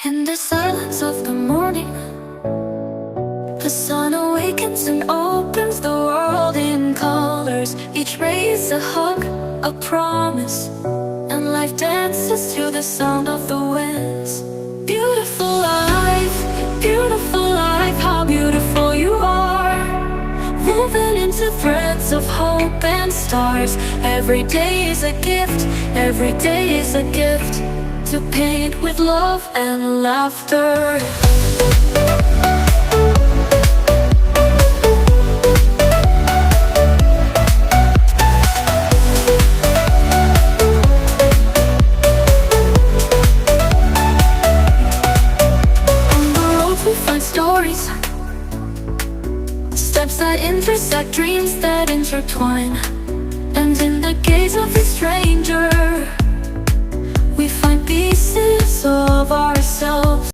In the silence of the morning, the sun awakens and opens the world in colors. Each ray is a hug, a promise, and life dances to the sound of the winds. Beautiful life, how beautiful you are. Woven into threads of hope and stars. Every day is a gift, every day is a gift, to paint with love and laughter. On the road we find stories, steps that intersect, dreams that intertwine. And in the gaze of a stranger, we find pieces of ourselves.